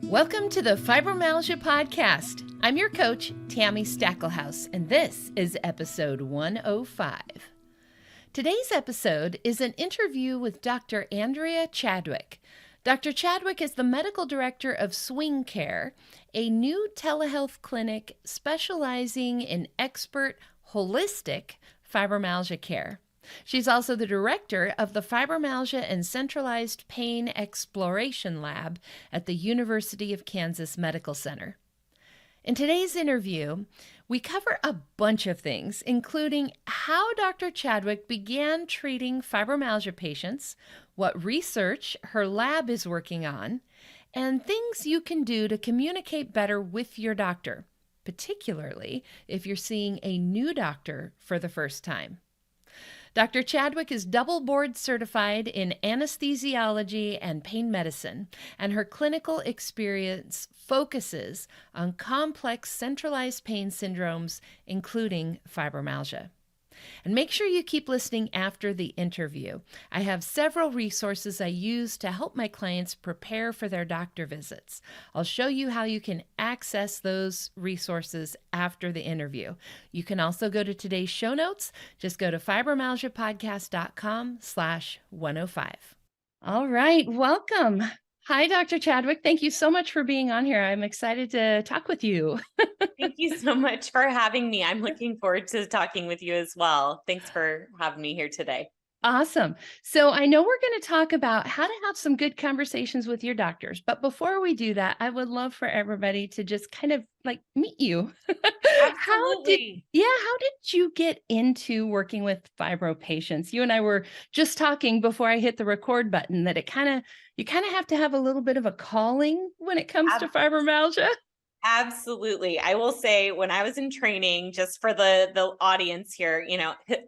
Welcome to the Fibromyalgia Podcast. I'm your coach, Tami Stackelhouse, and this is episode 105. Today's episode is an interview with Dr. Andrea Chadwick. Dr. Chadwick is the medical director of Swing Care, a new telehealth clinic specializing in expert holistic fibromyalgia care. She's also the director of the Fibromyalgia and Centralized Pain Exploration Lab at the University of Kansas Medical Center. In today's interview, we cover a bunch of things, including how Dr. Chadwick began treating fibromyalgia patients, what research her lab is working on, and things you can do to communicate better with your doctor, particularly if you're seeing a new doctor for the first time. Dr. Chadwick is double board certified in anesthesiology and pain medicine, and her clinical experience focuses on complex centralized pain syndromes, including fibromyalgia. And make sure you keep listening after the interview. I have several resources I use to help my clients prepare for their doctor visits. I'll show you how you can access those resources after the interview. You can also go to today's show notes. Just go to fibromyalgiapodcast.com/105. All right, welcome. Hi, Dr. Chadwick. Thank you so much for being on here. I'm excited to talk with you. Thank you so much for having me. I'm looking forward to talking with you as well. Thanks for having me here today. Awesome. So I know we're going to talk about how to have some good conversations with your doctors. But before we do that, I would love for everybody to just kind of like meet you. Absolutely. How did you get into working with fibro patients? You and I were just talking before I hit the record button that you kind of have to have a little bit of a calling when it comes to fibromyalgia. Absolutely. I will say when I was in training, just for the audience here,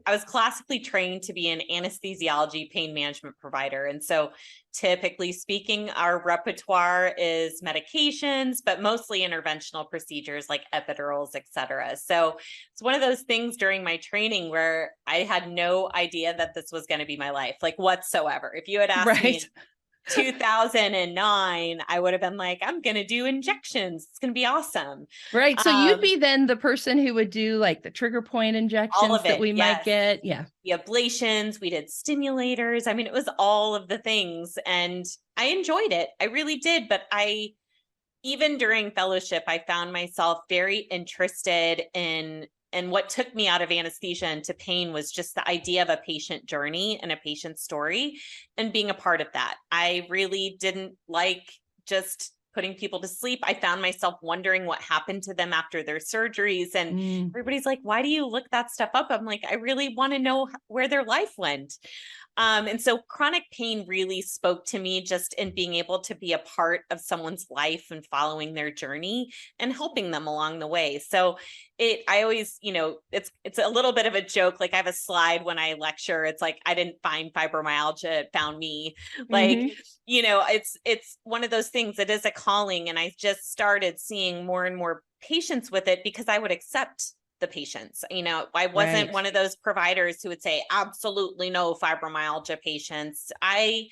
I was classically trained to be an anesthesiology pain management provider. And so typically speaking, our repertoire is medications, but mostly interventional procedures like epidurals, et cetera. So it's one of those things during my training where I had no idea that this was going to be my life, like whatsoever. If you had asked me 2009, I would have been like, I'm going to do injections. It's going to be awesome. Right. So you'd be then the person who would do like the trigger point injections that we might get. Yeah. The ablations, we did stimulators. I mean, it was all of the things and I enjoyed it. I really did. But even during fellowship, I found myself very interested in what took me out of anesthesia into pain was just the idea of a patient journey and a patient story and being a part of that. I really didn't like just putting people to sleep. I found myself wondering what happened to them after their surgeries. And everybody's like, why do you look that stuff up? I'm like, I really want to know where their life went. And so chronic pain really spoke to me just in being able to be a part of someone's life and following their journey and helping them along the way. So I always, it's a little bit of a joke. Like I have a slide when I lecture. It's like, I didn't find fibromyalgia, it found me. Like, it's one of those things that is a calling. And I just started seeing more and more patients with it because I would accept the patients. I wasn't one of those providers who would say absolutely no fibromyalgia patients. I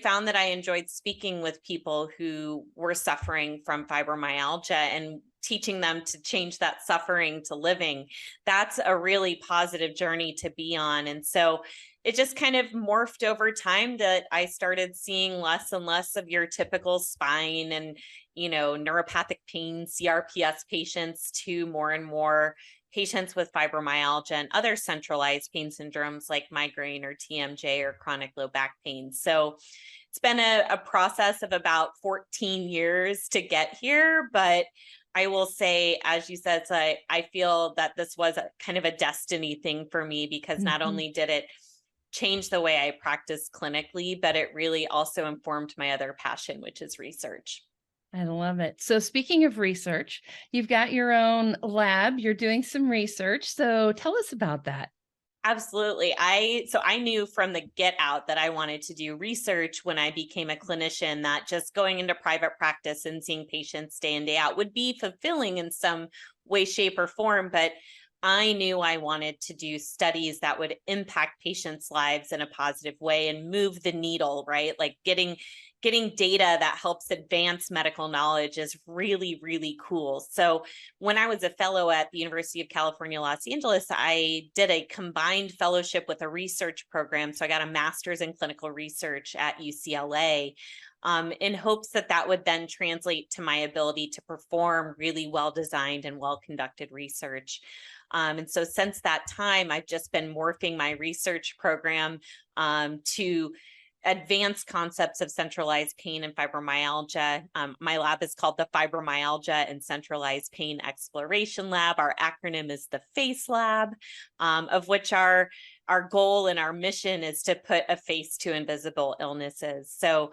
found that I enjoyed speaking with people who were suffering from fibromyalgia and teaching them to change that suffering to living. That's a really positive journey to be on. And so it just kind of morphed over time that I started seeing less and less of your typical spine and neuropathic pain, CRPS patients to more and more patients with fibromyalgia and other centralized pain syndromes like migraine or TMJ or chronic low back pain. So it's been a process of about 14 years to get here, but I will say, as you said, so I feel that this was kind of a destiny thing for me because not only did it change the way I practice clinically, but it really also informed my other passion, which is research. I love it. So speaking of research, you've got your own lab, you're doing some research. So tell us about that. Absolutely. So I knew from the get out that I wanted to do research when I became a clinician, that just going into private practice and seeing patients day in, day out would be fulfilling in some way, shape, or form. But I knew I wanted to do studies that would impact patients' lives in a positive way and move the needle, right? Like getting data that helps advance medical knowledge is really, really cool. So when I was a fellow at the University of California, Los Angeles, I did a combined fellowship with a research program. So I got a master's in clinical research at UCLA. In hopes that that would then translate to my ability to perform really well-designed and well-conducted research. And so since that time, I've just been morphing my research program to advanced concepts of centralized pain and fibromyalgia. My lab is called the Fibromyalgia and Centralized Pain Exploration Lab. Our acronym is the FACE Lab, of which our goal and our mission is to put a face to invisible illnesses. So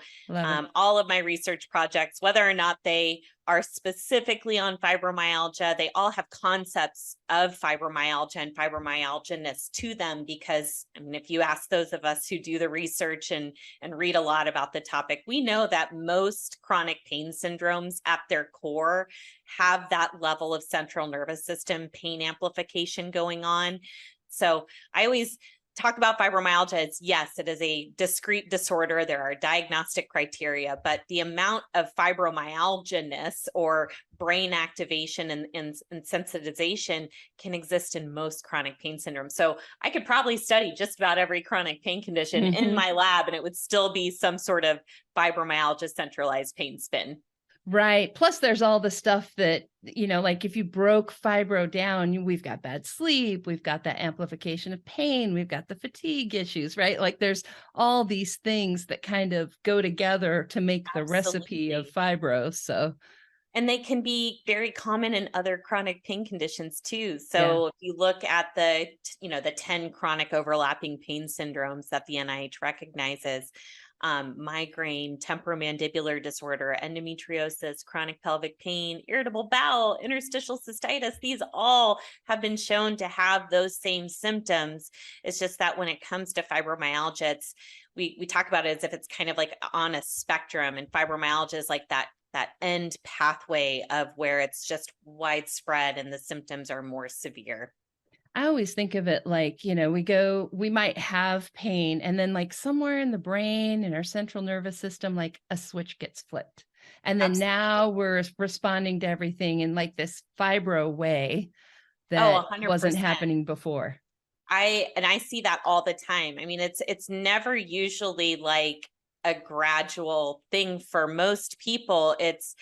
all of my research projects, whether or not they are specifically on fibromyalgia, they all have concepts of fibromyalgia and fibromyalgia-ness to them, because I mean, if you ask those of us who do the research and read a lot about the topic, we know that most chronic pain syndromes at their core have that level of central nervous system pain amplification going on. So I always talk about fibromyalgia as, yes, it is a discrete disorder. There are diagnostic criteria, but the amount of fibromyalgia-ness or brain activation and sensitization can exist in most chronic pain syndromes. So I could probably study just about every chronic pain condition in my lab, and it would still be some sort of fibromyalgia centralized pain spin. Right. Plus there's all the stuff that, like if you broke fibro down, we've got bad sleep, we've got that amplification of pain, we've got the fatigue issues, right? Like there's all these things that kind of go together to make the recipe of fibro. So, and they can be very common in other chronic pain conditions too. So if you look at the 10 chronic overlapping pain syndromes that the NIH recognizes, migraine, temporomandibular disorder, endometriosis, chronic pelvic pain, irritable bowel, interstitial cystitis, these all have been shown to have those same symptoms. It's just that when it comes to fibromyalgia, we talk about it as if it's kind of like on a spectrum, and fibromyalgia is like that end pathway of where it's just widespread and the symptoms are more severe. I always think of it like, we might have pain, and then like somewhere in the brain and our central nervous system, like a switch gets flipped. And then now we're responding to everything in like this fibro way that 100%. wasn't happening before. I see that all the time. I mean, it's never usually like a gradual thing for most people. It's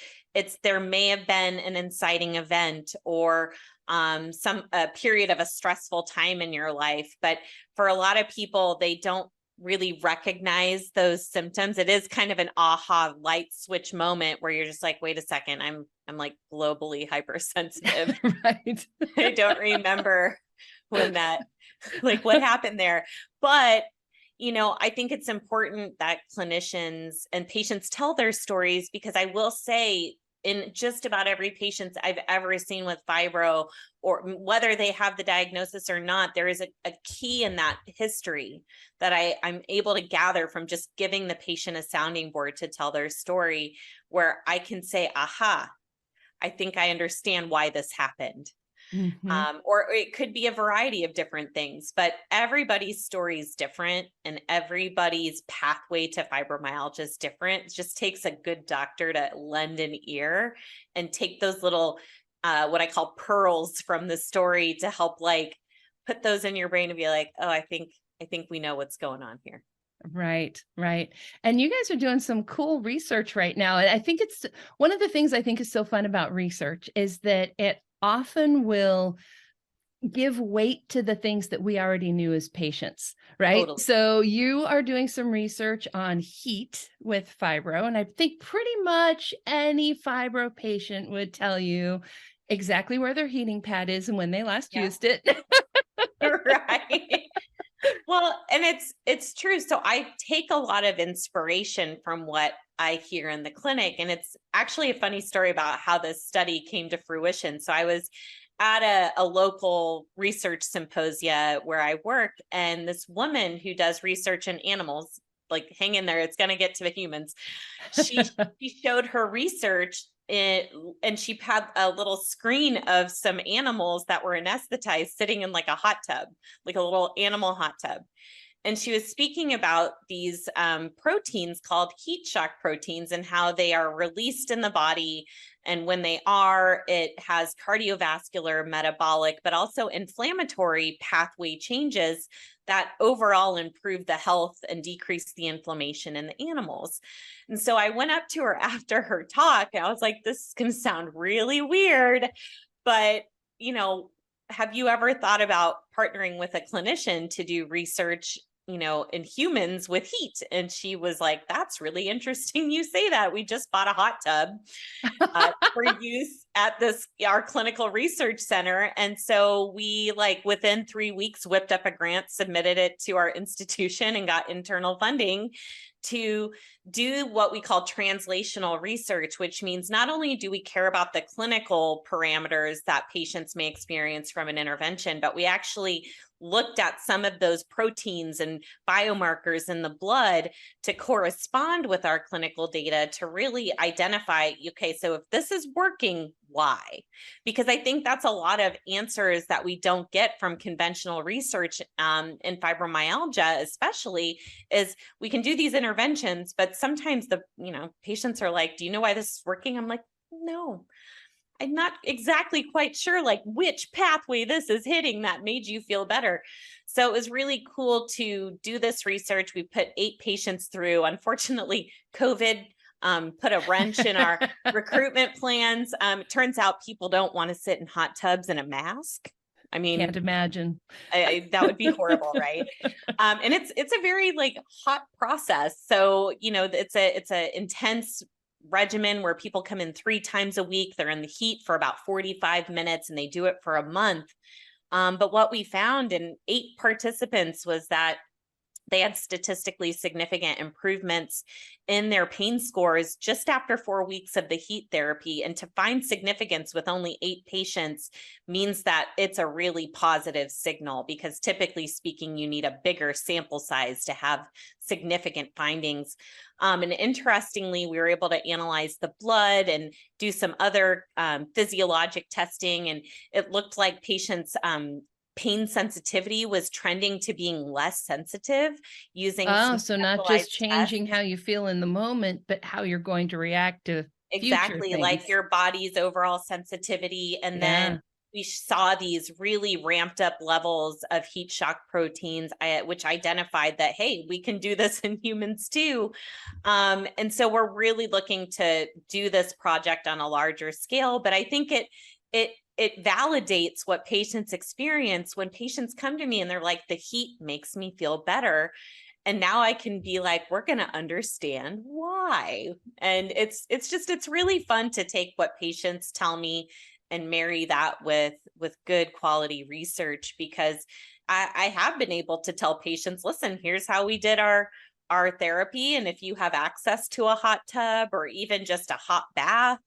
there may have been an inciting event or a period of a stressful time in your life, but for a lot of people, they don't really recognize those symptoms. It is kind of an aha light switch moment where you're just like, wait a second, I'm like globally hypersensitive. Right. I don't remember when that, like what happened there. But I think it's important that clinicians and patients tell their stories, because I will say, in just about every patient I've ever seen with fibro, or whether they have the diagnosis or not, there is a key in that history that I'm able to gather from just giving the patient a sounding board to tell their story, where I can say, aha, I think I understand why this happened. Or it could be a variety of different things, but everybody's story is different and everybody's pathway to fibromyalgia is different. It just takes a good doctor to lend an ear and take those little, what I call pearls from the story to help like put those in your brain and be like, oh, I think we know what's going on here. Right. And you guys are doing some cool research right now. And I think it's one of the things I think is so fun about research is that it often will give weight to the things that we already knew as patients, right? Totally. So you are doing some research on heat with fibro, and I think pretty much any fibro patient would tell you exactly where their heating pad is and when they last used it. Right. Well, and it's true. So I take a lot of inspiration from what I hear in the clinic. And it's actually a funny story about how this study came to fruition. So I was at a local research symposia where I work, and this woman who does research in animals, like hang in there, it's going to get to the humans. She showed her research and she had a little screen of some animals that were anesthetized sitting in like a hot tub, like a little animal hot tub. And she was speaking about these proteins called heat shock proteins and how they are released in the body. And when they are, it has cardiovascular, metabolic, but also inflammatory pathway changes that overall improve the health and decrease the inflammation in the animals. And so I went up to her after her talk, and I was like, this is going to sound really weird, but, have you ever thought about partnering with a clinician to do research, in humans with heat? And she was like, that's really interesting you say that. We just bought a hot tub for use at our clinical research center. And so we within 3 weeks whipped up a grant, submitted it to our institution, and got internal funding to do what we call translational research, which means not only do we care about the clinical parameters that patients may experience from an intervention, but we actually looked at some of those proteins and biomarkers in the blood to correspond with our clinical data to really identify, okay, so if this is working, why? Because I think that's a lot of answers that we don't get from conventional research in fibromyalgia, especially, is we can do these interventions, but sometimes the patients are like, do you know why this is working? I'm like, no, I'm not exactly quite sure which pathway this is hitting that made you feel better. So it was really cool to do this research. We put 8 patients through. Unfortunately, COVID put a wrench in our recruitment plans. It turns out people don't want to sit in hot tubs in a mask. I mean, can't imagine. That would be horrible, right? And it's a very hot process. So, it's a intense regimen where people come in 3 times a week. They're in the heat for about 45 minutes, and they do it for a month. But what we found in 8 participants was that they had statistically significant improvements in their pain scores just after 4 weeks of the heat therapy. And to find significance with only 8 patients means that it's a really positive signal, because typically speaking, you need a bigger sample size to have significant findings. And interestingly, we were able to analyze the blood and do some other physiologic testing. And it looked like patients' pain sensitivity was trending to being less sensitive using so not just changing how you feel in the moment, but how you're going to react to exactly future like things. your body's overall sensitivity. And then we saw these really ramped up levels of heat shock proteins, which identified that, hey, we can do this in humans too. And so we're really looking to do this project on a larger scale. But I think it validates what patients experience when patients come to me and they're like, the heat makes me feel better. And now I can be like, we're going to understand why. And it's really fun to take what patients tell me and marry that with good quality research, because I have been able to tell patients, listen, here's how we did our therapy. And if you have access to a hot tub or even just a hot bath,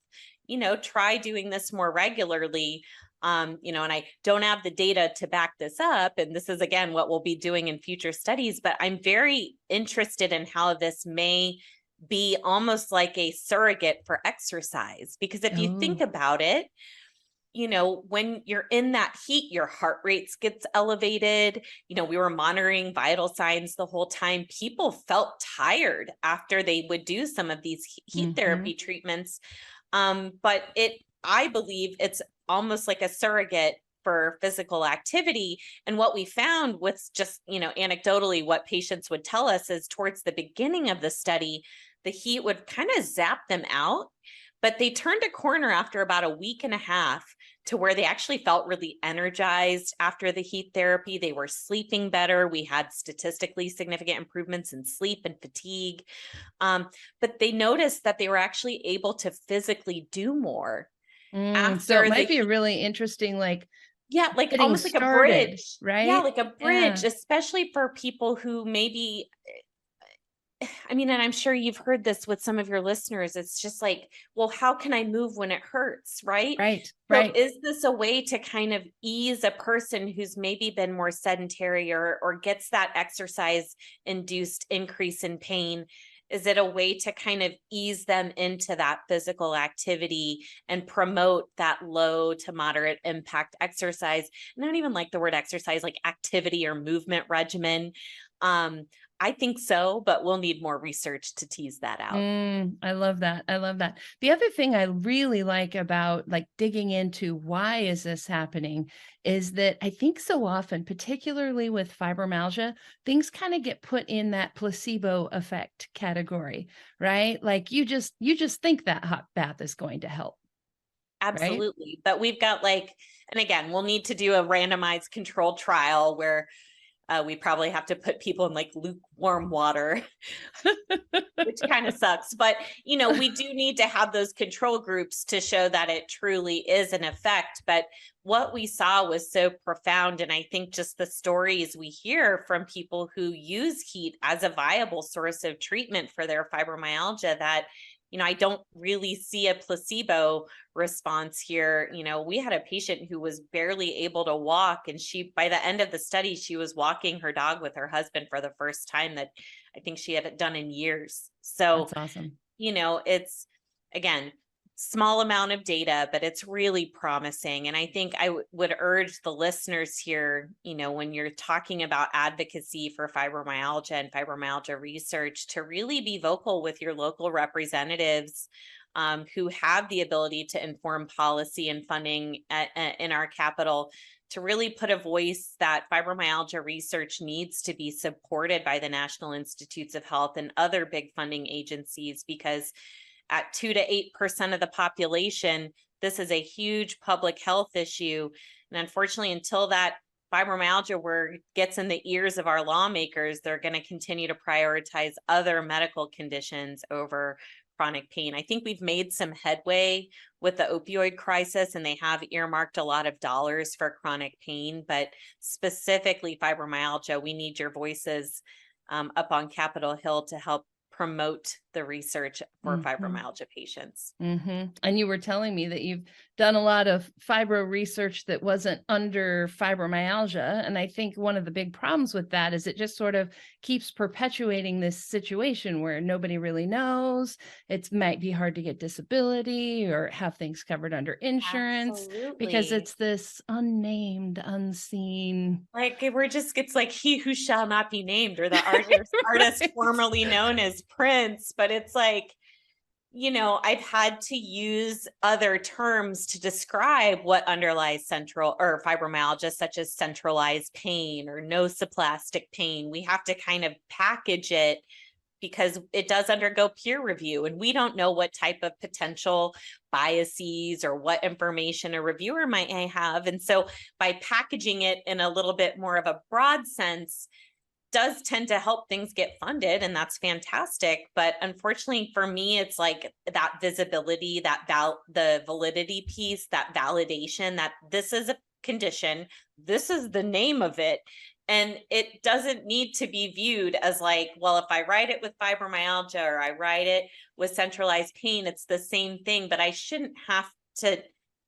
try doing this more regularly. And I don't have the data to back this up. And this is, again, what we'll be doing in future studies, but I'm very interested in how this may be almost like a surrogate for exercise. Because if you think about it, when you're in that heat, your heart rates gets elevated. We were monitoring vital signs the whole time. People felt tired after they would do some of these heat therapy treatments. But I believe it's almost like a surrogate for physical activity. And what we found with just, anecdotally, what patients would tell us is towards the beginning of the study, the heat would kind of zap them out, but they turned a corner after about a week and a half to where they actually felt really energized after the heat therapy. They were sleeping better. We had statistically significant improvements in sleep and fatigue. But they noticed that they were actually able to physically do more. So it might be a really interesting, almost like a bridge, right? Yeah, like a bridge, especially for people who maybe, and I'm sure you've heard this with some of your listeners. It's just like, well, how can I move when it hurts? Right. So is this a way to kind of ease a person who's maybe been more sedentary or gets that exercise induced increase in pain? Is it a way to kind of ease them into that physical activity and promote that low to moderate impact exercise? And I don't even like the word exercise, like activity or movement regimen. I think so, but we'll need more research to tease that out. I love that. I love that. The other thing I really like about like digging into why is this happening is that I think so often, particularly with fibromyalgia, things kind of get put in that placebo effect category, right? Like you just think that hot bath is going to help, right? Absolutely. But we've got and again, we'll need to do a randomized controlled trial where we probably have to put people in like lukewarm water, which kind of sucks. But, we do need to have those control groups to show that it truly is an effect. But what we saw was so profound. And I think just the stories we hear from people who use heat as a viable source of treatment for their fibromyalgia that, I don't really see a placebo response here. We had a patient who was barely able to walk, and by the end of the study, she was walking her dog with her husband for the first time that I think she had done in years. So, That's awesome. It's, again, small amount of data, but it's really promising. And I think I would urge the listeners here, when you're talking about advocacy for fibromyalgia and fibromyalgia research, to really be vocal with your local representatives who have the ability to inform policy and funding in our capital, to really put a voice that fibromyalgia research needs to be supported by the National Institutes of Health and other big funding agencies, because at 2 to 8% of the population, this is a huge public health issue. And unfortunately, until that fibromyalgia gets in the ears of our lawmakers, they're going to continue to prioritize other medical conditions over chronic pain. I think we've made some headway with the opioid crisis, and they have earmarked a lot of dollars for chronic pain, but specifically fibromyalgia, we need your voices up on Capitol Hill to help promote the research for fibromyalgia patients. And you were telling me that you've done a lot of fibro research that wasn't under fibromyalgia. And I think one of the big problems with that is it just sort of keeps perpetuating this situation where nobody really knows. It might be hard to get disability or have things covered under insurance. Absolutely. Because it's this unnamed, unseen. It's like he who shall not be named, or the artist formerly known as Prince. But it's like, I've had to use other terms to describe what underlies central or fibromyalgia, such as centralized pain or nociplastic pain. We have to kind of package it because it does undergo peer review, and we don't know what type of potential biases or what information a reviewer might have. And so by packaging it in a little bit more of a broad sense, does tend to help things get funded, and that's fantastic. But unfortunately for me, it's like that visibility, the validity piece, that validation that this is a condition, this is the name of it. And it doesn't need to be viewed as like, well, if I write it with fibromyalgia or I write it with centralized pain, it's the same thing, but I shouldn't have to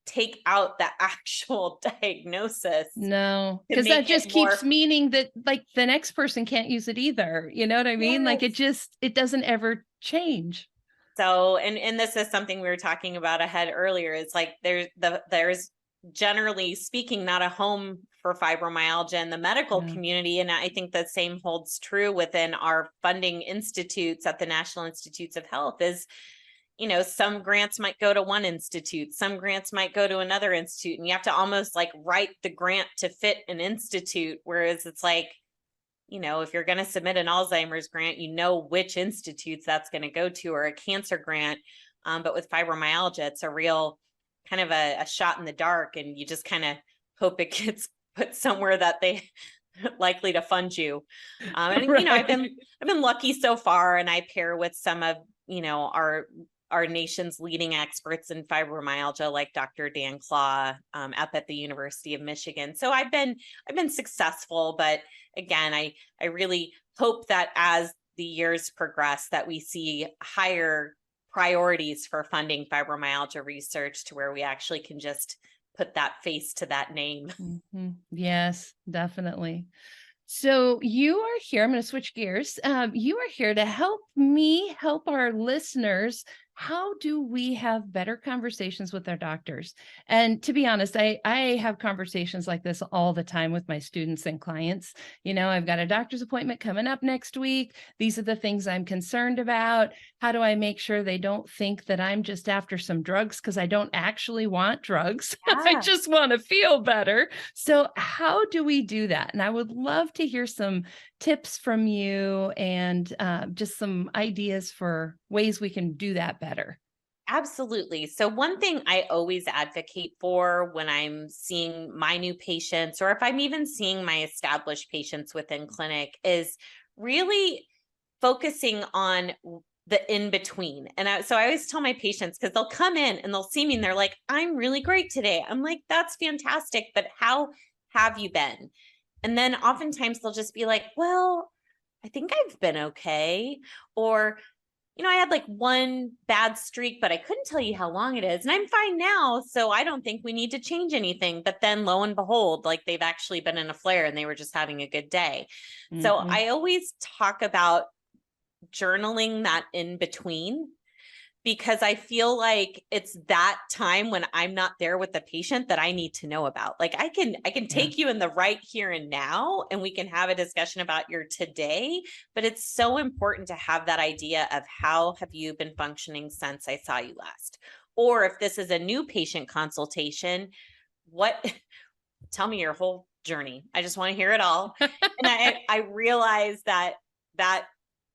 take out the actual diagnosis. No, because that just keeps meaning that like the next person can't use it either. You know what I mean? Yes. Like it doesn't ever change. So, and this is something we were talking about ahead earlier. It's like there's generally speaking not a home for fibromyalgia in the medical community. And I think the same holds true within our funding institutes at the National Institutes of Health is, some grants might go to one institute, some grants might go to another institute, and you have to almost like write the grant to fit an institute. Whereas it's like, if you're going to submit an Alzheimer's grant, which institutes that's going to go to, or a cancer grant. But with fibromyalgia, it's a real kind of a shot in the dark, and you just kind of hope it gets put somewhere that they likely to fund you. And right. I've been lucky so far, and I pair with some of our nation's leading experts in fibromyalgia, like Dr. Dan Claw up at the University of Michigan. So I've been successful, but again, I really hope that as the years progress, that we see higher priorities for funding fibromyalgia research to where we actually can just put that face to that name. Yes, definitely. So you are here. I'm going to switch gears. You are here to help me help our listeners. How do we have better conversations with our doctors? And to be honest, I have conversations like this all the time with my students and clients. I've got a doctor's appointment coming up next week. These are the things I'm concerned about. How do I make sure they don't think that I'm just after some drugs? Because I don't actually want drugs. I Yeah. just want to feel better. So how do we do that? And I would love to hear some tips from you and just some ideas for ways we can do that better. Absolutely. So one thing I always advocate for when I'm seeing my new patients, or if I'm even seeing my established patients within clinic, is really focusing on the in between. So I always tell my patients, because they'll come in and they'll see me and they're like, I'm really great today. I'm like, that's fantastic. But how have you been? And then oftentimes they'll just be like, well, I think I've been okay. Or, I had like one bad streak, but I couldn't tell you how long it is. And I'm fine now. So I don't think we need to change anything. But then lo and behold, like they've actually been in a flare and they were just having a good day. So Mhm. I always talk about journaling that in between, because I feel like it's that time when I'm not there with the patient that I need to know about. Like I can Yeah. take you in the right here and now, and we can have a discussion about your today, but it's so important to have that idea of how have you been functioning since I saw you last? Or if this is a new patient consultation, what tell me your whole journey. I just want to hear it all. And I realize that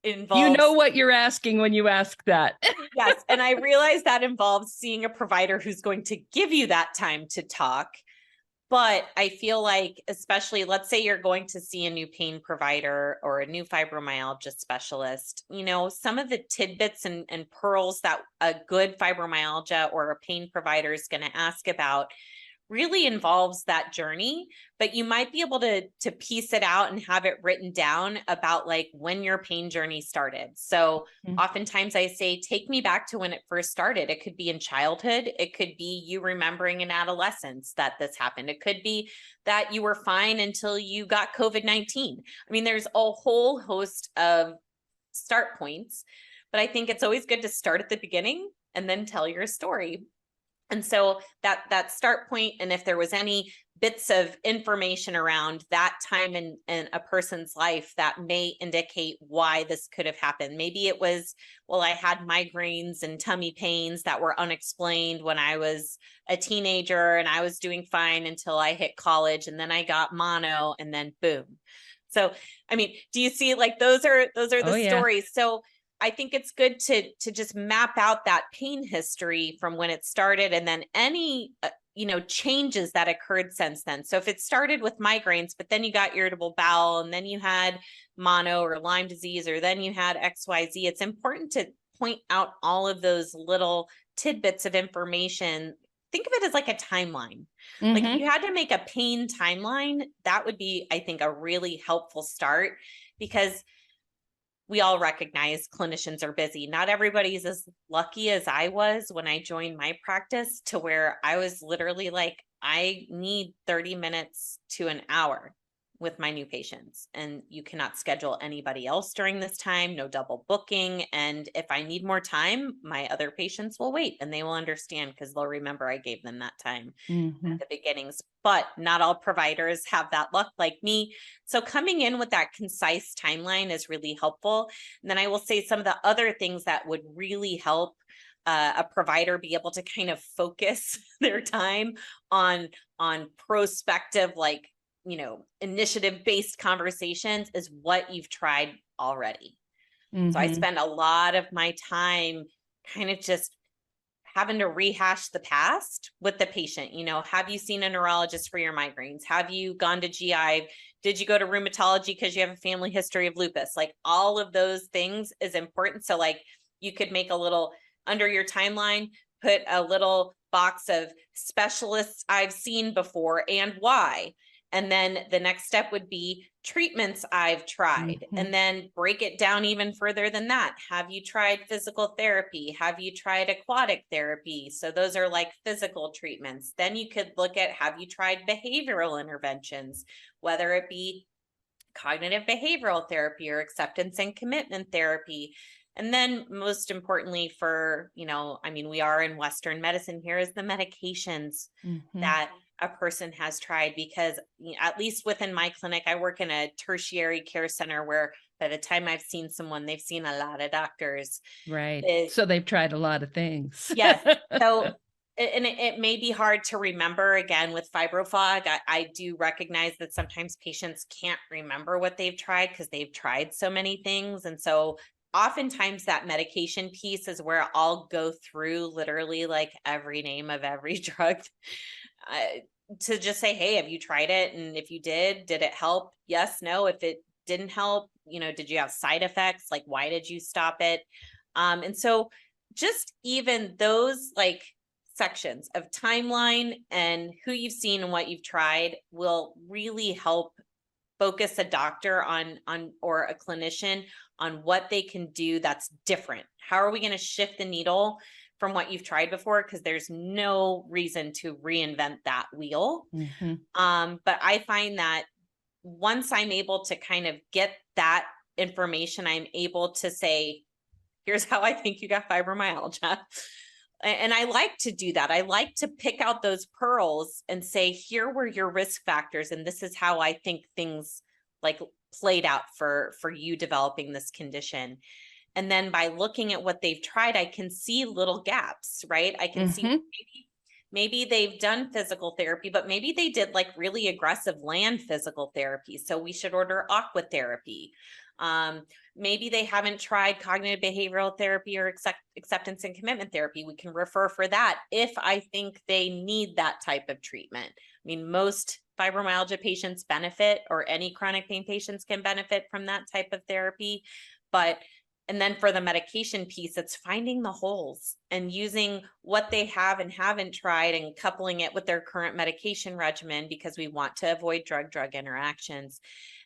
You know involves what you're asking when you ask that. yes. And I realize that involves seeing a provider who's going to give you that time to talk. But I feel like, especially, let's say you're going to see a new pain provider or a new fibromyalgia specialist, some of the tidbits and pearls that a good fibromyalgia or a pain provider is going to ask about really involves that journey, but you might be able to piece it out and have it written down about like when your pain journey started. So oftentimes I say, take me back to when it first started. It could be in childhood. It could be you remembering in adolescence that this happened. It could be that you were fine until you got COVID-19. I mean, there's a whole host of start points, but I think it's always good to start at the beginning and then tell your story. And so that start point, and if there was any bits of information around that time in a person's life that may indicate why this could have happened. Maybe it was, well, I had migraines and tummy pains that were unexplained when I was a teenager and I was doing fine until I hit college, and then I got mono, and then boom. So, I mean, do you see, like, those are the stories. So I think it's good to just map out that pain history from when it started, and then any changes that occurred since then. So if it started with migraines, but then you got irritable bowel, and then you had mono or Lyme disease, or then you had XYZ, it's important to point out all of those little tidbits of information. Think of it as like a timeline. Like if you had to make a pain timeline, that would be, I think, a really helpful start, because we all recognize clinicians are busy. Not everybody's as lucky as I was when I joined my practice, to where I was literally like, I need 30 minutes to an hour with my new patients, and you cannot schedule anybody else during this time, no double booking. And if I need more time, my other patients will wait, and they will understand, because they'll remember I gave them that time at the beginnings. But not all providers have that luck like me. So coming in with that concise timeline is really helpful. And then I will say some of the other things that would really help a provider be able to kind of focus their time on prospective, like, initiative-based conversations, is what you've tried already. So I spend a lot of my time kind of just having to rehash the past with the patient. Have you seen a neurologist for your migraines? Have you gone to GI? Did you go to rheumatology because you have a family history of lupus? Like, all of those things is important. So like, you could make a little, under your timeline, put a little box of specialists I've seen before and why. And then the next step would be treatments I've tried, and then break it down even further than that. Have you tried physical therapy? Have you tried aquatic therapy? So those are like physical treatments. Then you could look at, have you tried behavioral interventions, whether it be cognitive behavioral therapy or acceptance and commitment therapy. And then most importantly for, we are in Western medicine here, is the medications that a person has tried, because at least within my clinic, I work in a tertiary care center where by the time I've seen someone, they've seen a lot of doctors. Right. So they've tried a lot of things. Yes. So, and it may be hard to remember again with fibro fog. I do recognize that sometimes patients can't remember what they've tried because they've tried so many things. And so oftentimes that medication piece is where I'll go through literally like every name of every drug to just say, hey, have you tried it? And if you did it help? Yes, no. If it didn't help, did you have side effects? Like, why did you stop it? And so just even those like sections of timeline and who you've seen and what you've tried will really help focus a doctor on or a clinician on what they can do that's different. How are we going to shift the needle from what you've tried before? Because there's no reason to reinvent that wheel. But I find that once I'm able to kind of get that information, I'm able to say, here's how I think you got fibromyalgia. And I like to do that. I like to pick out those pearls and say, here were your risk factors. And this is how I think things like played out for you developing this condition. And then by looking at what they've tried, I can see little gaps, right? I can see maybe they've done physical therapy, but maybe they did like really aggressive land physical therapy. So we should order aqua therapy. Maybe they haven't tried cognitive behavioral therapy or acceptance and commitment therapy. We can refer for that if I think they need that type of treatment. I mean, most fibromyalgia patients benefit, or any chronic pain patients can benefit from that type of therapy. And then for the medication piece, it's finding the holes and using what they have and haven't tried and coupling it with their current medication regimen, because we want to avoid drug-drug interactions.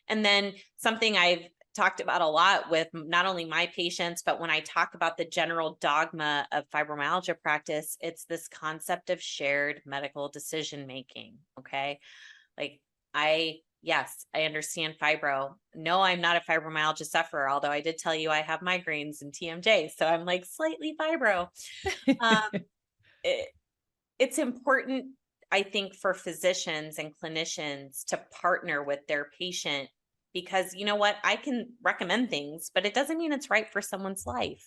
And then something I've talked about a lot with not only my patients, but when I talk about the general dogma of fibromyalgia practice, it's this concept of shared medical decision-making. Okay. Like yes, I understand fibro. No, I'm not a fibromyalgia sufferer, although I did tell you I have migraines and TMJ. So I'm like slightly fibro. It's important, I think, for physicians and clinicians to partner with their patient, because you know what, I can recommend things, but it doesn't mean it's right for someone's life.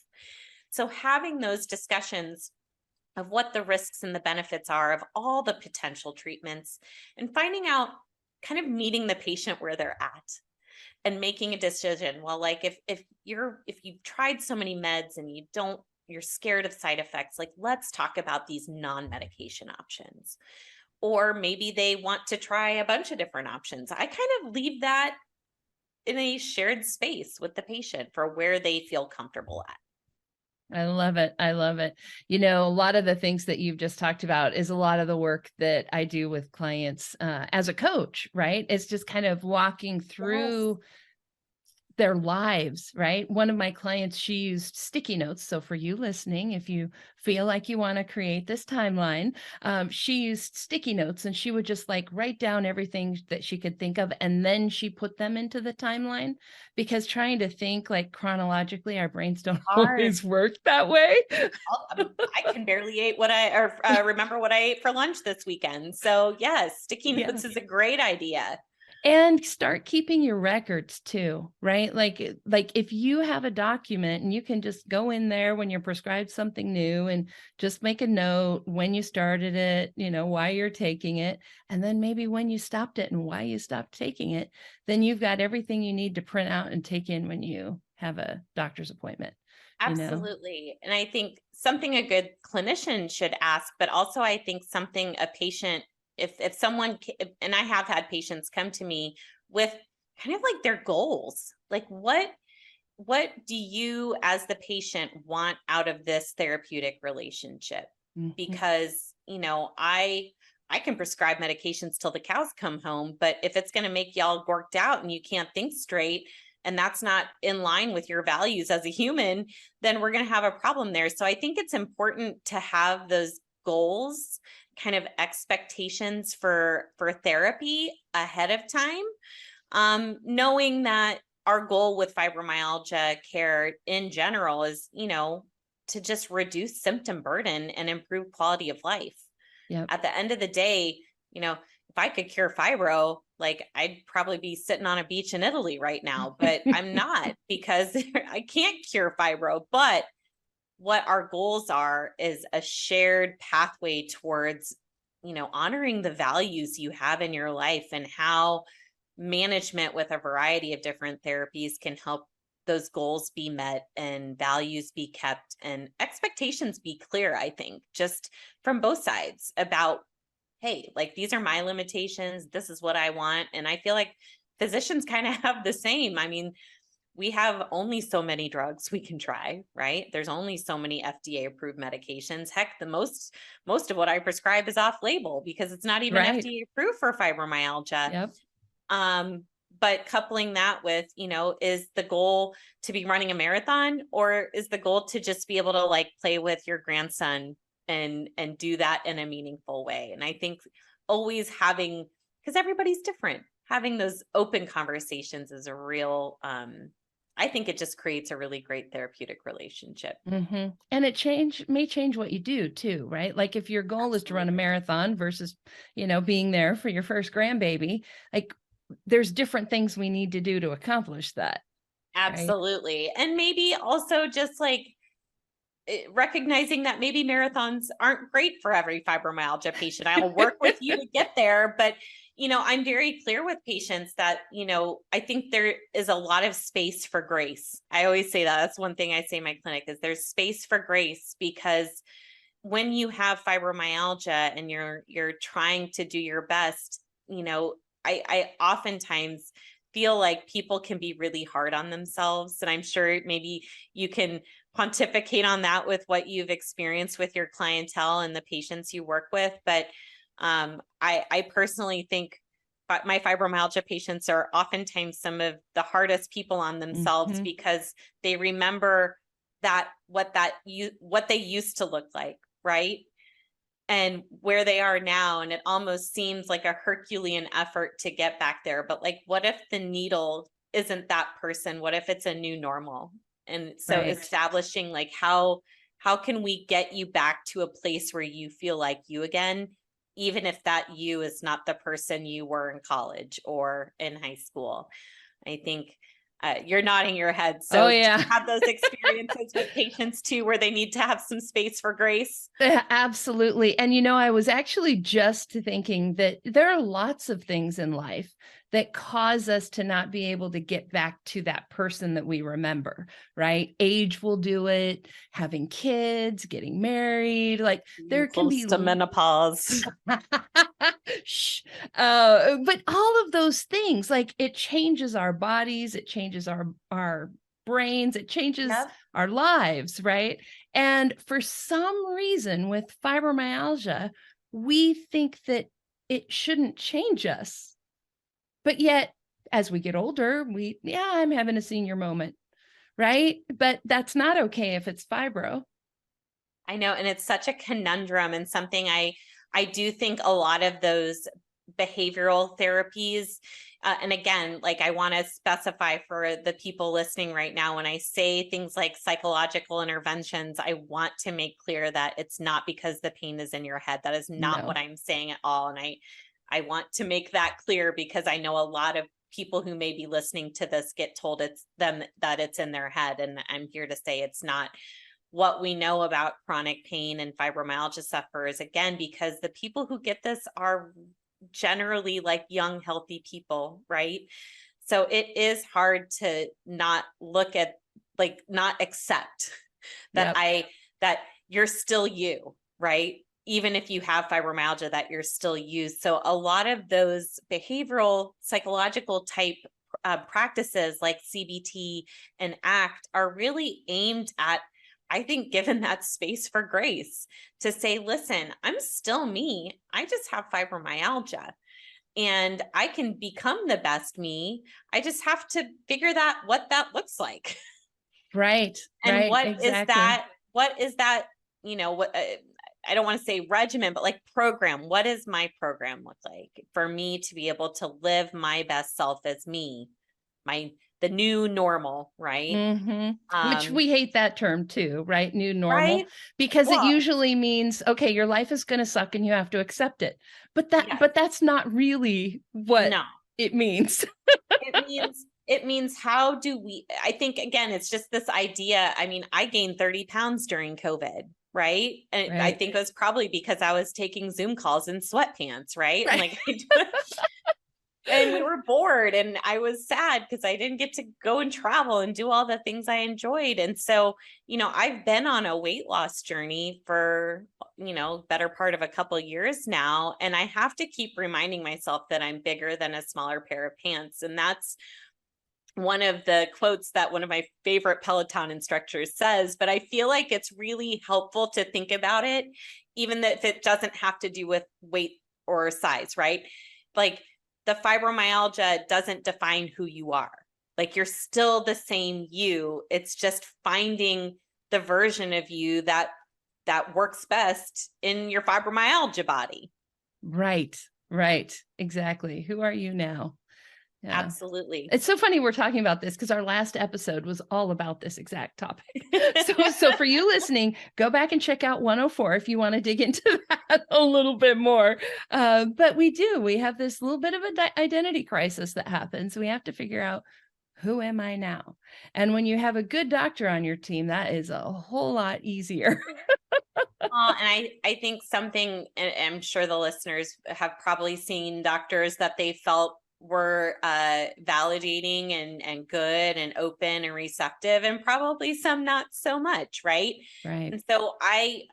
So having those discussions of what the risks and the benefits are of all the potential treatments, and finding out, kind of meeting the patient where they're at and making a decision. Well, like if you've tried so many meds and you're scared of side effects, like let's talk about these non-medication options. Or maybe they want to try a bunch of different options. I kind of leave that in a shared space with the patient for where they feel comfortable at. I love it. I love it. A lot of the things that you've just talked about is a lot of the work that I do with clients as a coach, right? It's just kind of walking through their lives, right? One of my clients, she used sticky notes. So for you listening, if you feel like you want to create this timeline, she used sticky notes, and she would just like write down everything that she could think of. And then she put them into the timeline, because trying to think like chronologically, our brains don't always work that way. I can barely remember what I ate for lunch this weekend. So yes, sticky notes is a great idea. And start keeping your records too, right? Like if you have a document, and you can just go in there when you're prescribed something new and just make a note when you started it, why you're taking it, and then maybe when you stopped it and why you stopped taking it, then you've got everything you need to print out and take in when you have a doctor's appointment. Absolutely. And I think something a good clinician should ask, but also I think something a patient, if someone, and I have had patients come to me with kind of like their goals, like what do you as the patient want out of this therapeutic relationship? Because, I can prescribe medications till the cows come home, but if it's going to make you all gorked out and you can't think straight, and that's not in line with your values as a human, then we're going to have a problem there. So I think it's important to have those goals, kind of expectations for therapy ahead of time. knowing that our goal with fibromyalgia care in general is, to just reduce symptom burden and improve quality of life. Yep. At the end of the day, if I could cure fibro, like I'd probably be sitting on a beach in Italy right now, but I'm not, because I can't cure fibro. But what our goals are is a shared pathway towards, honoring the values you have in your life, and how management with a variety of different therapies can help those goals be met and values be kept and expectations be clear. I think just from both sides about, hey, like, these are my limitations. This is what I want. And I feel like physicians kind of have the same. I mean, we have only so many drugs we can try, right? There's only so many FDA approved medications. Heck, the most of what I prescribe is off label because it's not even Right. FDA approved for fibromyalgia. Yep. But coupling that with, is the goal to be running a marathon, or is the goal to just be able to like play with your grandson and do that in a meaningful way? And I think always having, because everybody's different, having those open conversations is a real, I think it just creates a really great therapeutic relationship. Mm-hmm. And it may change what you do too, right? Like if your goal is to run a marathon versus, being there for your first grandbaby, like there's different things we need to do to accomplish that. Absolutely. Right? And maybe also just like recognizing that maybe marathons aren't great for every fibromyalgia patient. I'll work with you to get there, but I'm very clear with patients that, I think there is a lot of space for grace. I always say that. That's one thing I say in my clinic is there's space for grace, because when you have fibromyalgia and you're trying to do your best, I oftentimes feel like people can be really hard on themselves. And I'm sure maybe you can pontificate on that with what you've experienced with your clientele and the patients you work with. But I personally think my fibromyalgia patients are oftentimes some of the hardest people on themselves, mm-hmm. because they remember that what they used to look like, right? And where they are now. And it almost seems like a Herculean effort to get back there. But like, what if the needle isn't that person? What if it's a new normal? And so establishing like, how can we get you back to a place where you feel like you again, even if that you is not the person you were in college or in high school? I think you're nodding your head. So yeah. have those experiences with patients too, where they need to have some space for grace. Absolutely. And I was actually just thinking that there are lots of things in life that cause us to not be able to get back to that person that we remember, right? Age will do it, having kids, getting married, like there can be to menopause. Shh. But all of those things, like it changes our bodies, it changes our brains, it changes our lives, right? And for some reason with fibromyalgia, we think that it shouldn't change us. But yet, as we get older, I'm having a senior moment, right? But that's not okay if it's fibro. I know. And it's such a conundrum, and something I do think a lot of those behavioral therapies, and again, like I want to specify for the people listening right now, when I say things like psychological interventions, I want to make clear that it's not because the pain is in your head. That is not what I'm saying at all. And I want to make that clear, because I know a lot of people who may be listening to this get told that it's in their head. And I'm here to say it's not. What we know about chronic pain and fibromyalgia sufferers, again, because the people who get this are generally like young, healthy people, right? So it is hard to not look at, like, not accept that that you're still you, right? Even if you have fibromyalgia, that you're still you. So a lot of those behavioral, psychological type practices like CBT and ACT are really aimed at, I think, given that space for grace to say, listen, I'm still me. I just have fibromyalgia and I can become the best me. I just have to figure that what that looks like. Right. And right, what exactly. is that, what, I don't want to say regimen, but like program. What does my program look like for me to be able to live my best self as me, the new normal, right? Which we hate that term too, right? New normal, Right. because it Well, usually means, okay, your life is going to suck and you have to accept it. But yes. that's not really what No. it means. It means how do we, I think again, it's just this idea. I mean, I gained 30 pounds during COVID, right? And I Right. think it was probably because I was taking Zoom calls in sweatpants, right? And like, and we were bored and I was sad because I didn't get to go and travel and do all the things I enjoyed. And so, I've been on a weight loss journey for, better part of a couple of years now. And I have to keep reminding myself that I'm bigger than a smaller pair of pants. And that's one of the quotes that one of my favorite Peloton instructors says, but I feel like it's really helpful to think about it, even if it doesn't have to do with weight or size, right? Like the fibromyalgia doesn't define who you are. Like you're still the same you. It's just finding the version of you that works best in your fibromyalgia body. Right. Exactly. Who are you now? Yeah. Absolutely. It's so funny we're talking about this because our last episode was all about this exact topic. So for you listening, go back and check out 104 if you want to dig into that a little bit more. But we have this little bit of an identity crisis that happens. We have to figure out, who am I now? And when you have a good doctor on your team, that is a whole lot easier. And I think something, and I'm sure the listeners have probably seen doctors that they felt were validating and good and open and receptive, and probably some not so much, right? Right. And so I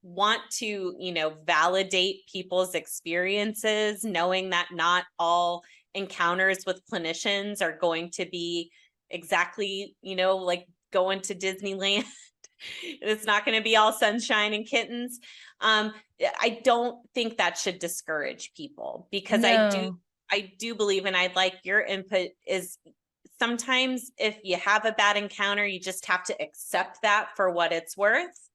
want to, validate people's experiences, knowing that not all encounters with clinicians are going to be exactly, like going to Disneyland. It's not going to be all sunshine and kittens. I don't think that should discourage people, because No. I do believe, and I'd like your input, is sometimes if you have a bad encounter, you just have to accept that for what it's worth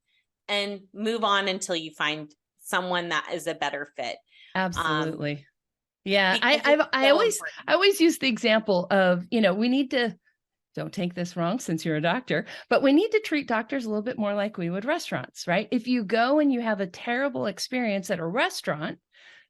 and move on until you find someone that is a better fit. Absolutely. Yeah. I always use the example of, we need to, don't take this wrong since you're a doctor, but we need to treat doctors a little bit more like we would restaurants, right? If you go and you have a terrible experience at a restaurant,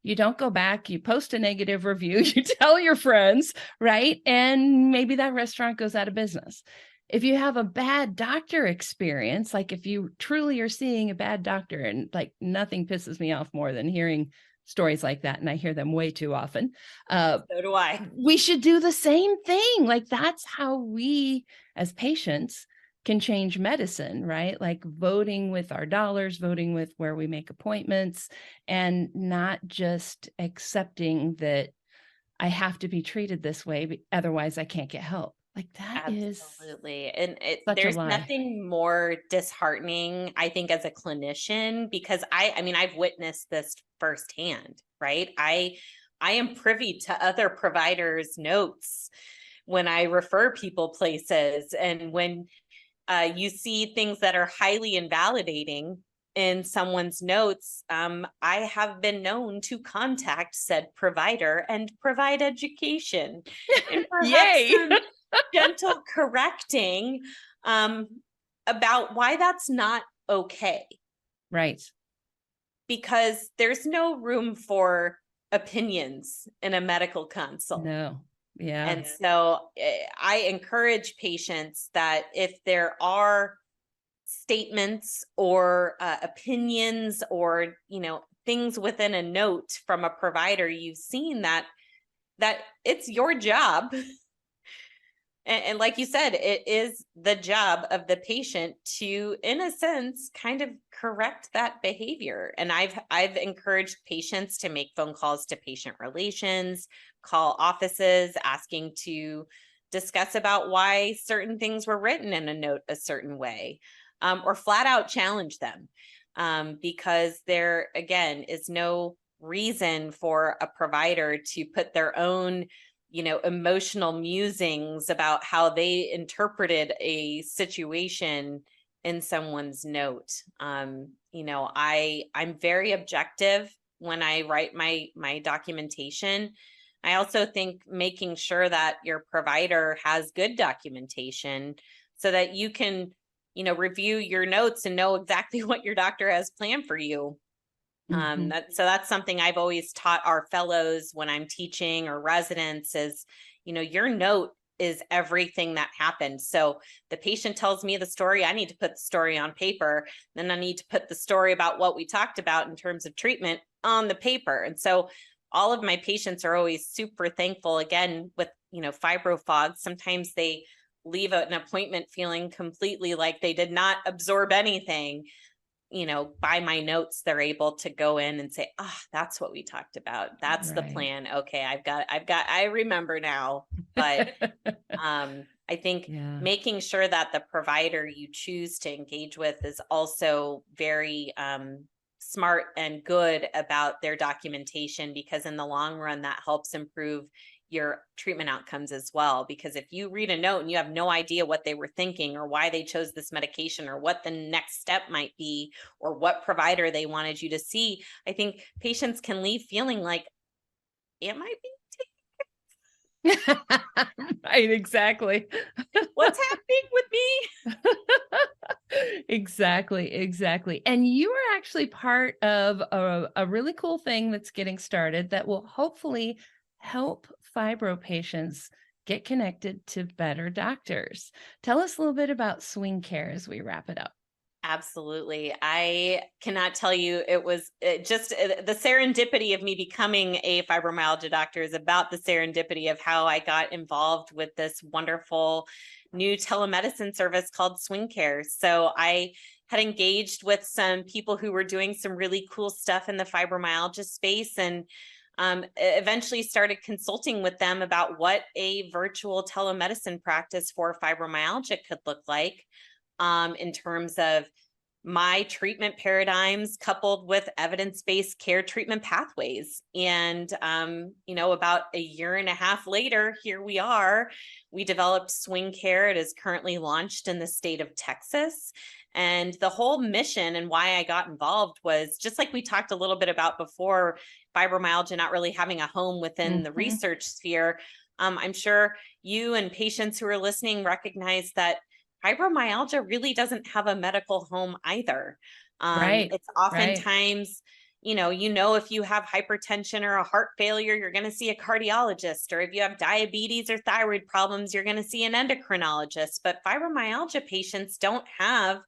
you don't go back, you post a negative review, you tell your friends, right? And maybe that restaurant goes out of business. If you have a bad doctor experience, like if you truly are seeing a bad doctor, and like nothing pisses me off more than hearing stories like that, and I hear them way too often. So do I. We should do the same thing. Like that's how we as patients can change medicine, right? Like voting with our dollars, voting with where we make appointments, and not just accepting that I have to be treated this way, otherwise I can't get help. Like that Absolutely. And there's nothing more disheartening, I think, as a clinician, because I've witnessed this firsthand, right? I am privy to other providers' notes when I refer people places, and when you see things that are highly invalidating in someone's notes, I have been known to contact said provider and provide education and perhaps some gentle correcting about why that's not okay. Right. Because there's no room for opinions in a medical consult. No. Yeah. And so I encourage patients that if there are statements or opinions or, things within a note from a provider you've seen, that it's your job. And like you said, it is the job of the patient to, in a sense, kind of correct that behavior. And I've encouraged patients to make phone calls to patient relations, call offices, asking to discuss about why certain things were written in a note a certain way, or flat out challenge them, because there, again, is no reason for a provider to put their own emotional musings about how they interpreted a situation in someone's note. I'm very objective when I write my documentation. I also think making sure that your provider has good documentation so that you can, review your notes and know exactly what your doctor has planned for you. That's something I've always taught our fellows when I'm teaching or residents is, your note is everything that happened. So the patient tells me the story, I need to put the story on paper. Then I need to put the story about what we talked about in terms of treatment on the paper. And so all of my patients are always super thankful. Again, with, fibro fog, sometimes they leave an appointment feeling completely like they did not absorb anything. By my notes, they're able to go in and say, that's what we talked about. That's the plan. Okay. I remember now, but, I think making sure that the provider you choose to engage with is also very, smart and good about their documentation, because in the long run, that helps improve your treatment outcomes as well. Because if you read a note and you have no idea what they were thinking or why they chose this medication or what the next step might be or what provider they wanted you to see, I think patients can leave feeling like, am I being taken? Right, exactly. What's happening with me? Exactly. And you are actually part of a really cool thing that's getting started that will hopefully help fibro patients get connected to better doctors. Tell us a little bit about Swing Care as we wrap it up. Absolutely. I cannot tell you, it was just the serendipity of me becoming a fibromyalgia doctor is about the serendipity of how I got involved with this wonderful new telemedicine service called Swing Care. So I had engaged with some people who were doing some really cool stuff in the fibromyalgia space, and eventually started consulting with them about what a virtual telemedicine practice for fibromyalgia could look like. In terms of my treatment paradigms coupled with evidence-based care treatment pathways. And, about a year and a half later, here we are. We developed Swing Care. It is currently launched in the state of Texas. And the whole mission and why I got involved was just like we talked a little bit about before, fibromyalgia not really having a home within the research sphere. I'm sure you and patients who are listening recognize that fibromyalgia really doesn't have a medical home either. Right. It's oftentimes, if you have hypertension or a heart failure, you're going to see a cardiologist, or if you have diabetes or thyroid problems, you're going to see an endocrinologist. But fibromyalgia patients don't have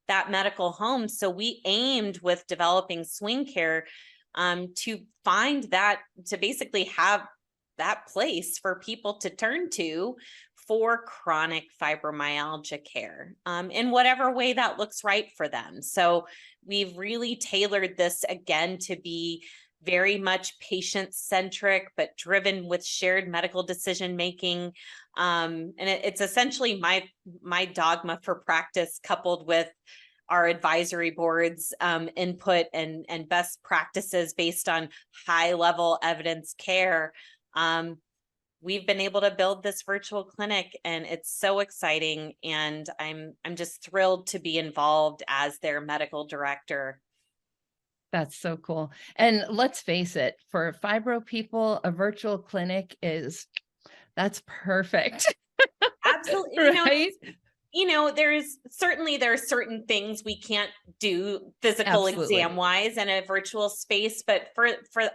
that medical home. So we aimed with developing Swing Care to find that, to basically have that place for people to turn to for chronic fibromyalgia care, in whatever way that looks right for them. So we've really tailored this again to be very much patient-centric, but driven with shared medical decision-making. And it's essentially my dogma for practice, coupled with our advisory boards input and best practices based on high-level evidence care. We've been able to build this virtual clinic, and it's so exciting. And I'm just thrilled to be involved as their medical director. That's so cool. And let's face it, for fibro people, a virtual clinic that's perfect. Absolutely. Right? There are certain things we can't do physical exam wise in a virtual space, but for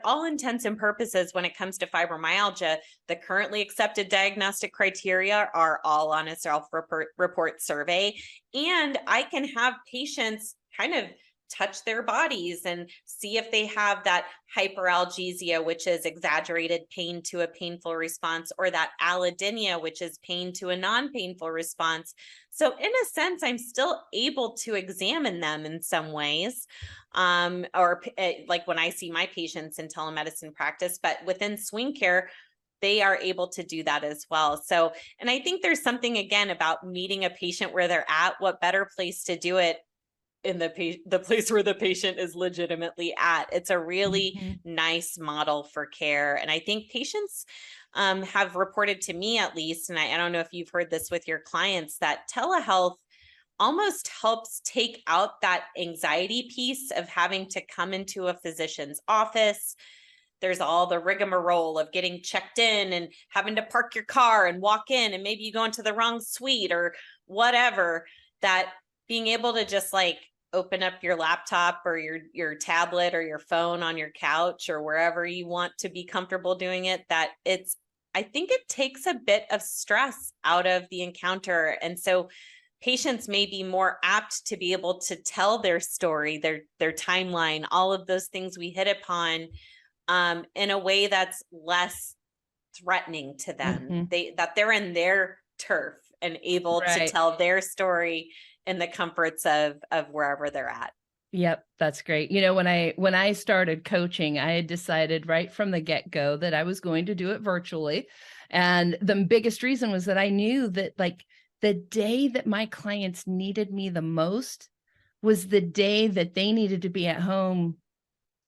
all intents and purposes, when it comes to fibromyalgia, the currently accepted diagnostic criteria are all on a self-report survey. And I can have patients kind of touch their bodies and see if they have that hyperalgesia, which is exaggerated pain to a painful response, or that allodynia, which is pain to a non-painful response. So in a sense, I'm still able to examine them in some ways, or like when I see my patients in telemedicine practice, but within Swing Care, they are able to do that as well. So, and I think there's something, again, about meeting a patient where they're at. What better place to do it in the place where the patient is legitimately at. It's a really nice model for care. And I think patients have reported to me, at least, and I don't know if you've heard this with your clients, that telehealth almost helps take out that anxiety piece of having to come into a physician's office. There's all the rigmarole of getting checked in and having to park your car and walk in, and maybe you go into the wrong suite or whatever, that being able to just like open up your laptop or your tablet or your phone on your couch or wherever you want to be comfortable doing it, that I think it takes a bit of stress out of the encounter. And so patients may be more apt to be able to tell their story, their timeline, all of those things we hit upon, in a way that's less threatening to them. That they're in their turf and able to tell their story in the comforts of wherever they're at. Yep, that's great. You know, when I started coaching, I had decided right from the get-go that I was going to do it virtually. And the biggest reason was that I knew that like the day that my clients needed me the most was the day that they needed to be at home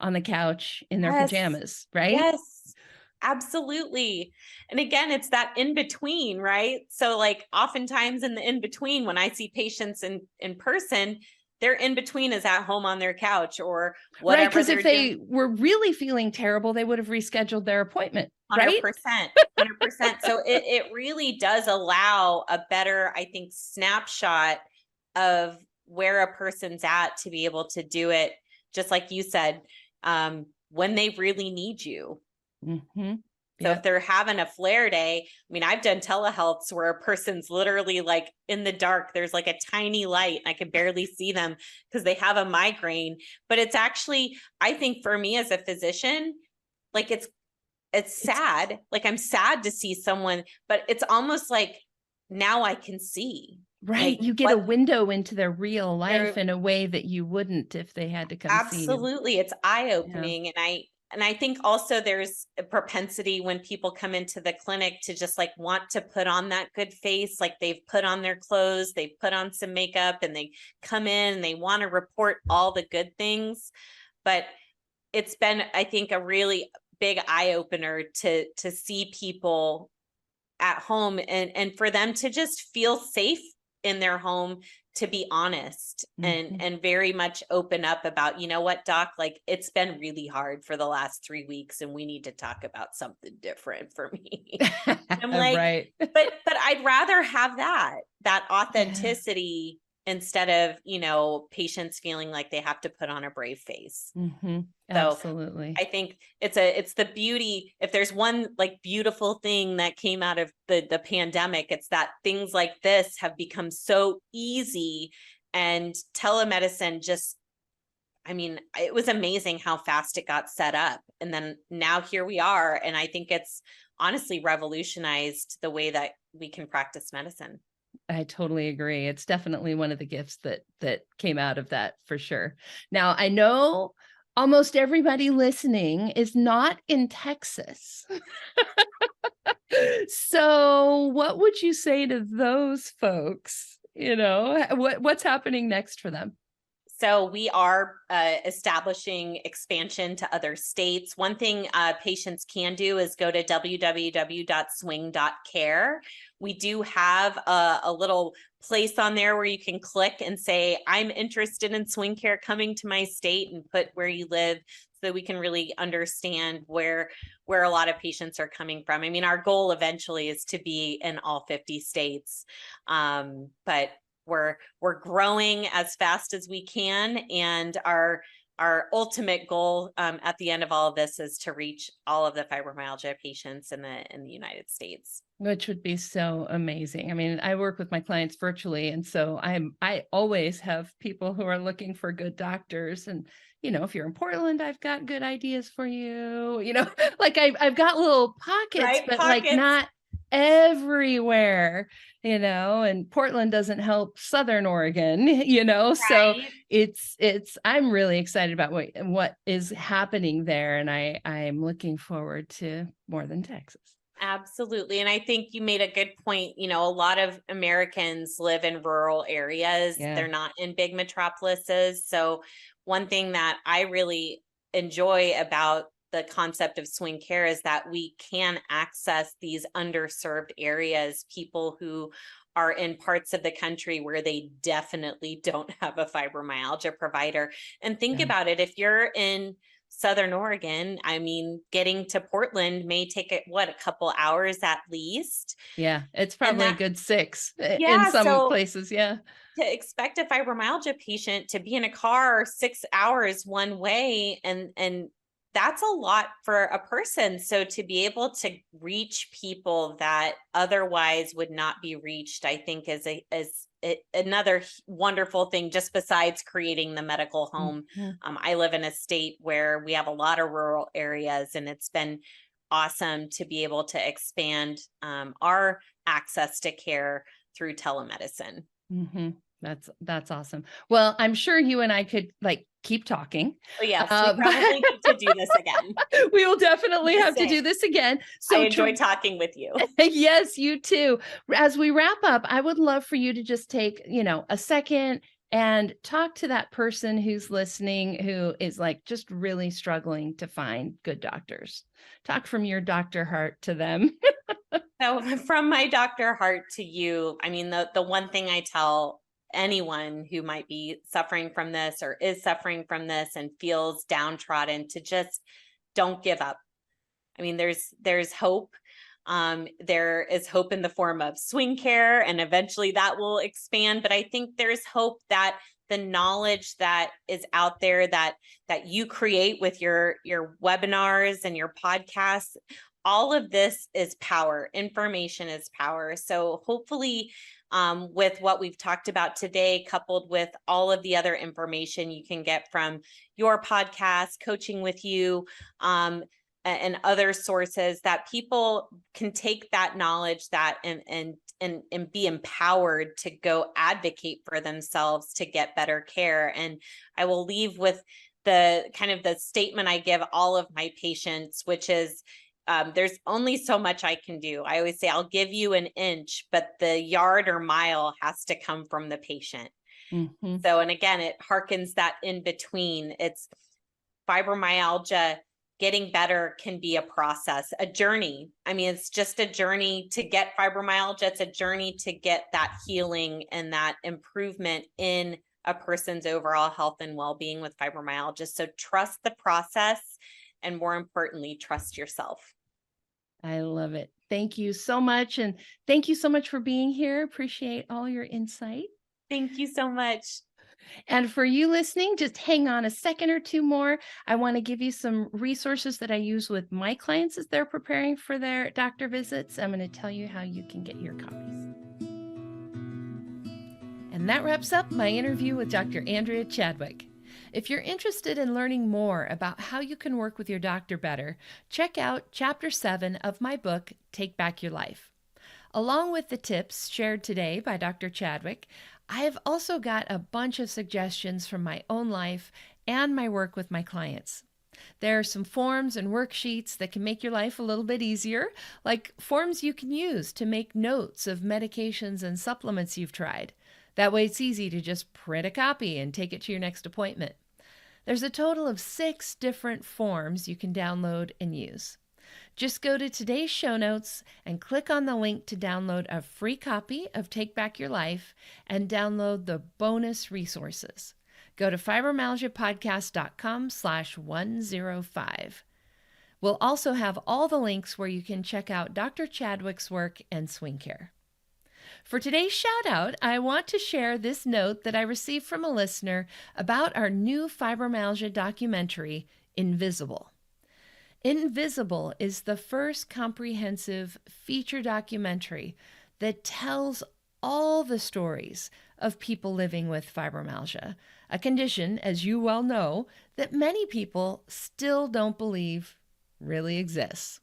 on the couch in their pajamas, right? Yes, absolutely. And again, it's that in between, right? So like oftentimes in the in between, when I see patients in person, their in between is at home on their couch or whatever. Right, because if they were really feeling terrible, they would have rescheduled their appointment. 100%, right? 100%. So it really does allow a better, I think, snapshot of where a person's at to be able to do it, just like you said, when they really need you. So if they're having a flare day, I mean, I've done telehealths where a person's literally like in the dark, there's like a tiny light and I can barely see them because they have a migraine. But it's actually, I think for me as a physician, like it's sad. Like I'm sad to see someone, but it's almost like now I can see. Right. Like you get a window into their real life in a way that you wouldn't if they had to come see you. Absolutely. It's eye-opening. And I think also there's a propensity when people come into the clinic to just like want to put on that good face, like they've put on their clothes, they've put on some makeup and they come in and they want to report all the good things. But it's been, I think, a really big eye-opener to see people at home and for them to just feel safe in their home, to be honest and very much open up about, you know what, doc, like it's been really hard for the last 3 weeks and we need to talk about something different for me. I'm like, but I'd rather have that authenticity instead of, you know, patients feeling like they have to put on a brave face. Absolutely. So I think it's the beauty. If there's one like beautiful thing that came out of the pandemic, it's that things like this have become so easy, and telemedicine just, I mean, it was amazing how fast it got set up. And then now here we are. And I think it's honestly revolutionized the way that we can practice medicine. I totally agree. It's definitely one of the gifts that came out of that for sure. Now, I know almost everybody listening is not in Texas. So what would you say to those folks? You know, what's happening next for them? So we are establishing expansion to other states. One thing patients can do is go to www.swing.care. We do have a little place on there where you can click and say, I'm interested in swing care coming to my state, and put where you live so that we can really understand where a lot of patients are coming from. I mean, our goal eventually is to be in all 50 states, but we're growing as fast as we can, and our ultimate goal at the end of all of this is to reach all of the fibromyalgia patients in the United States, which would be so amazing. I mean, I work with my clients virtually, and so I always have people who are looking for good doctors. And you know, if you're in Portland, I've got good ideas for you. You know, like I've got little pockets, but like not everywhere, you know, and Portland doesn't help Southern Oregon, you know, so it's I'm really excited about what is happening there. And I'm looking forward to more than Texas. Absolutely. And I think you made a good point. You know, a lot of Americans live in rural areas. They're not in big metropolises. So one thing that I really enjoy about the concept of swing care is that we can access these underserved areas, people who are in parts of the country where they definitely don't have a fibromyalgia provider. And think Yeah. about it, if you're in Southern Oregon, I mean, getting to Portland may take a couple hours at least. Yeah, it's And probably a that, good 6 in yeah, some so places. Yeah. to expect a fibromyalgia patient to be in a car 6 hours one way, and that's a lot for a person. So to be able to reach people that otherwise would not be reached, I think another wonderful thing, just besides creating the medical home. Mhm. I live in a state where we have a lot of rural areas, and it's been awesome to be able to expand our access to care through telemedicine. Mm-hmm. That's awesome. Well, I'm sure you and I could keep talking. Oh, yes, we But probably need to do this again. we will definitely Just have to saying. do this again. I So enjoy talking with you. yes, you too. As we wrap up, I would love for you to just take, a second and talk to that person who's listening, who is just really struggling to find good doctors. Talk from your doctor heart to them. So from my doctor heart to you, I mean, the one thing I tell anyone who might be suffering from this or is suffering from this and feels downtrodden, to just don't give up. I mean, there's hope. There is hope in the form of swing care, and eventually that will expand. But I think there's hope that the knowledge that is out there that you create with your webinars and your podcasts, all of this is power. Information is power. So hopefully, with what we've talked about today, coupled with all of the other information you can get from your podcast, coaching with you, and other sources, that people can take that knowledge and be empowered to go advocate for themselves to get better care. And I will leave with the kind of the statement I give all of my patients, which is, there's only so much I can do. I always say, I'll give you an inch, but the yard or mile has to come from the patient. Mm-hmm. So, and again, it harkens that in between. It's fibromyalgia. Getting better can be a process, a journey. I mean, it's just a journey to get fibromyalgia. It's a journey to get that healing and that improvement in a person's overall health and well-being with fibromyalgia. So trust the process, and more importantly, trust yourself. I love it. Thank you so much. And thank you so much for being here. Appreciate all your insight. Thank you so much. And for you listening, just hang on a second or two more. I want to give you some resources that I use with my clients as they're preparing for their doctor visits. I'm going to tell you how you can get your copies. And that wraps up my interview with Dr. Andrea Chadwick. If you're interested in learning more about how you can work with your doctor better, check out Chapter 7 of my book, Take Back Your Life. Along with the tips shared today by Dr. Chadwick, I have also got a bunch of suggestions from my own life and my work with my clients. There are some forms and worksheets that can make your life a little bit easier, like forms you can use to make notes of medications and supplements you've tried. That way it's easy to just print a copy and take it to your next appointment. There's a total of 6 different forms you can download and use. Just go to today's show notes and click on the link to download a free copy of Take Back Your Life and download the bonus resources. Go to fibromyalgiapodcast.com/105. We'll also have all the links where you can check out Dr. Chadwick's work and swing care. For today's shout out, I want to share this note that I received from a listener about our new fibromyalgia documentary, Invisible. Invisible is the first comprehensive feature documentary that tells all the stories of people living with fibromyalgia, a condition, as you well know, that many people still don't believe really exists.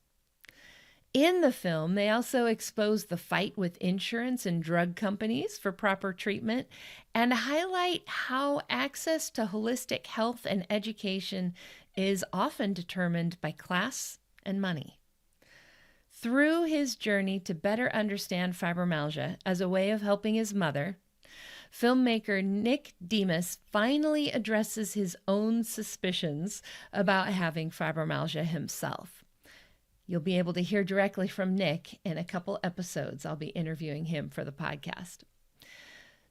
In the film, they also expose the fight with insurance and drug companies for proper treatment and highlight how access to holistic health and education is often determined by class and money. Through his journey to better understand fibromyalgia as a way of helping his mother, filmmaker Nick Demas finally addresses his own suspicions about having fibromyalgia himself. You'll be able to hear directly from Nick in a couple episodes. I'll be interviewing him for the podcast.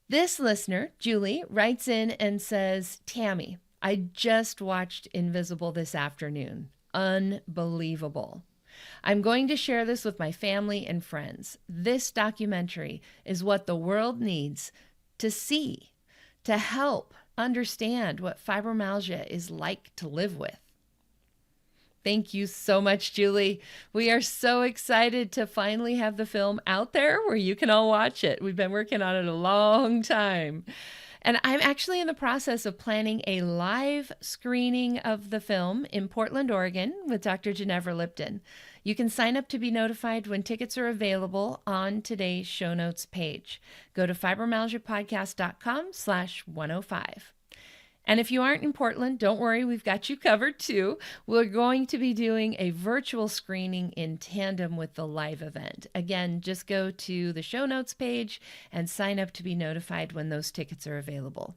This listener, Julie, writes in and says, Tami, I just watched Invisible this afternoon. Unbelievable. I'm going to share this with my family and friends. This documentary is what the world needs to see, to help understand what fibromyalgia is like to live with. Thank you so much, Julie. We are so excited to finally have the film out there where you can all watch it. We've been working on it a long time. And I'm actually in the process of planning a live screening of the film in Portland, Oregon with Dr. Ginevra Lipton. You can sign up to be notified when tickets are available on today's show notes page. Go to fibromyalgiapodcast.com/105. And if you aren't in Portland, don't worry, we've got you covered too. We're going to be doing a virtual screening in tandem with the live event. Again, just go to the show notes page and sign up to be notified when those tickets are available.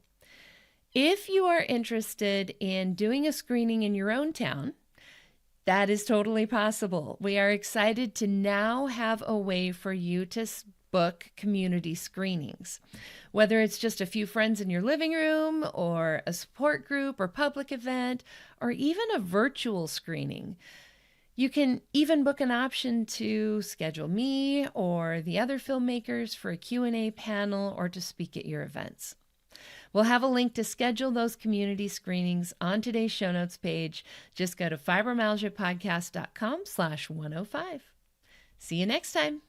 If you are interested in doing a screening in your own town, that is totally possible. We are excited to now have a way for you to book community screenings. Whether it's just a few friends in your living room or a support group or public event or even a virtual screening. You can even book an option to schedule me or the other filmmakers for a Q&A panel or to speak at your events. We'll have a link to schedule those community screenings on today's show notes page. Just go to fibromyalgiapodcast.com/105. See you next time.